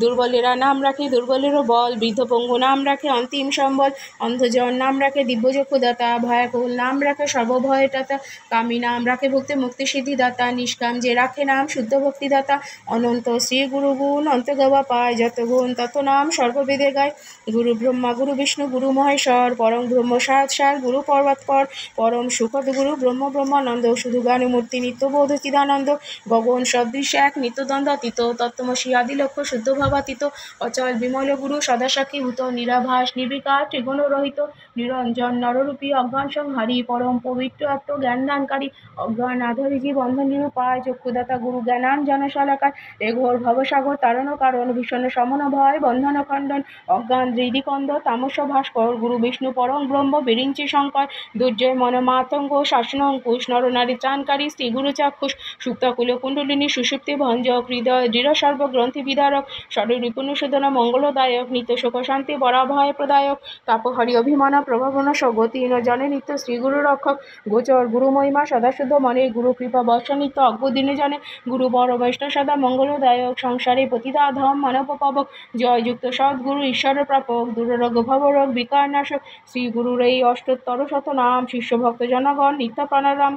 দুর্বলেরা নাম রাখে দুর্বলেরও বল, বৃদ্ধ পঙ্গু নাম রাখে অন্তিম সম্বল, অন্ধজন নাম রাখে দিব্যচক্ষুদাতা, ভয়াকুল নাম রাখে সর্বভয়দাতা, কামী নাম রাখে ভক্তি মুক্তি সিদ্ধিদাতা, নিষ্কাম যে রাখে নাম শুদ্ধ ভক্তিদাতা, অনন্ত শ্রী গুরু গুণ অন্ত গাওয়া পায়, যত গুণ তত নাম সর্ববেদে গায়। গুরু ব্রহ্মা গুরু বিষ্ণু গুরু মহেশ্বর, পরম ব্রহ্ম সার গুরু পর্বতপর, পরম সুখদ গুরু ব্রহ্ম ব্রহ্মানন্দ, শুধু জ্ঞানমূর্তি নিত্যবোধ চিদানন্দ, গগন সদৃশ এক নিত্যদ্বন্দ্বাতীত, তত্ত্বমসি আদি লক্ষ্য শুদ্ধ ভাবাতীত, অচল বিমল গুরু সদা সাক্ষীভূত, নিরাভাস নির্বিকার ত্রিগুণরহিত, নিরঞ্জন নররূপী অজ্ঞান সংহারী, পরম পবিত্র আত্মজ্ঞান দানকারী, অজ্ঞান আধারিজি বন্ধন নিরূপায়, চক্ষুদাতা গুরু জ্ঞানাঞ্জন শালাকার, এ ঘোর ভবসাগর তারণ কারণ, ভীষণ সমন ভয় বন্ধন খণ্ডন, অজ্ঞান হৃদিকন্দ তামস ভাস্কর, গুরু বিষ্ণু পরম ব্রহ্ম বিরিঞ্চি শঙ্কর, দুর্জয় মন মাতঙ্গ শাসন অঙ্কুশ, নরনারী ত্রাণকারী শ্রী গুরু চাক্ষুষ, সুপ্তকুল কুণ্ডলিনী সুষুপ্তি ভঞ্জক, হৃদয় দৃঢ় সর্বগ্রন্থি বিদারক, শরীরূপনুষোদন মঙ্গলদায়ক, নিত্য শোক শান্তি বরাভয় প্রদায়ক, তাপহরি অভিমান প্রভাবন স্বগতিহীন জনে নিত্য শ্রী গুরু রক্ষক, গোচর গুরু মহিমা সদাশুদ্ধ মনে, গুরু কৃপা বর্ষ নিত্য অজ্ঞ দিনে জনে, গুরু বড় বৈষ্ণব সদা মঙ্গলদায়ক, সংসারে পতিতা ধম মানব পাবক, জয়যুক্ত সদ্গুরু ঈশ্বর প্রাপক, দুররোগ ভবরোগ বিকার নাশক, শ্রী গুরুর এই অষ্টোত্তর শত নাম, শিষ্য ভক্ত জনগণ নিত্য প্রাণারাম।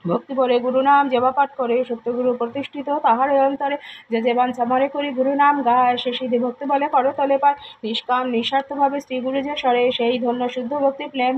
ভক্তি বলে গুরু নাম জবা পাঠ করে, সত্যগুরু প্রতিষ্ঠিত তাহার অন্তরে, যে বাঞ্ছা মরে করি গুরু নাম গায়, সে সিদ্ধি ভক্তি বলে করতলে পায়, নিষ্কাম নিঃস্বার্থভাবে শ্রী গুরু যে সরে, সেই ধন্য শুদ্ধ ভক্তি প্রেম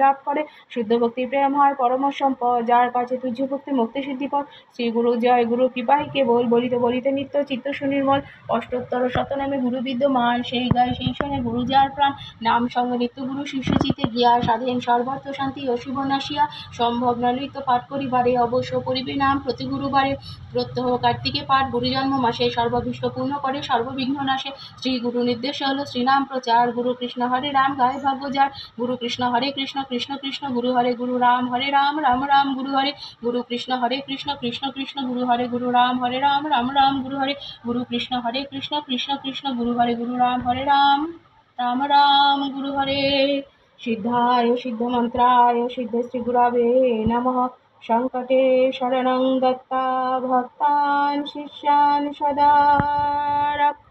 লাভ করে, শুদ্ধ ভক্তি প্রেম হয় পরম সম্পদ, যার কাছে তুজ্য ভক্তি মুক্তি সিদ্ধিপদ, শ্রী গুরু জয় গুরু কৃপাই কেবল, বলিতে বলিতে নিত্য চিত্ত সুনির্মল, অষ্টোত্তর শতনামে গুরু বিদ্যমান, সেই গায় সেই শোনে গুরু যার প্রাণ, নাম সঙ্গে নিত্য গুরু শিষ্য চিতে গিয়া, স্বাধীন সর্বত্র শান্তি ও শিব নাসিয়া, সম্ভব না নিত্য পাঠ করিবারে, অবশ্য করিবে নাম প্রতি গুরুবারে, প্রত্যহ কার্তিকে পাঠ গুরু জন্ম মাসে, সর্বভীষ্ট পূর্ণ করে সর্ববিঘ্ন নাশে, শ্রী গুরু নির্দেশ হলো শ্রীনাম প্রচার, গুরু কৃষ্ণ হরে রাম গায়ে ভাগ্য যার, গুরু কৃষ্ণ হরে কৃষ্ণ কৃষ্ণ কৃষ্ণ গুরু হরে, গুরু রাম হরে রাম রাম রাম গুরু হরে, গুরু কৃষ্ণ হরে কৃষ্ণ কৃষ্ণ কৃষ্ণ গুরু হরে, গুরু রাম হরে রাম রাম রাম গুরু হরে, গুরু কৃষ্ণ হরে কৃষ্ণ কৃষ্ণ কৃষ্ণ গুরু হরে, গুরু রাম হরে রাম রাম রাম গুরু হরে। সিদ্ধায় সিদ্ধমন্ত্রায় সিদ্ধশ্রী গুরবে নমঃ। সংকটে শরণং দত্তা ভক্তান শিষ্যান সদা রক্ষ।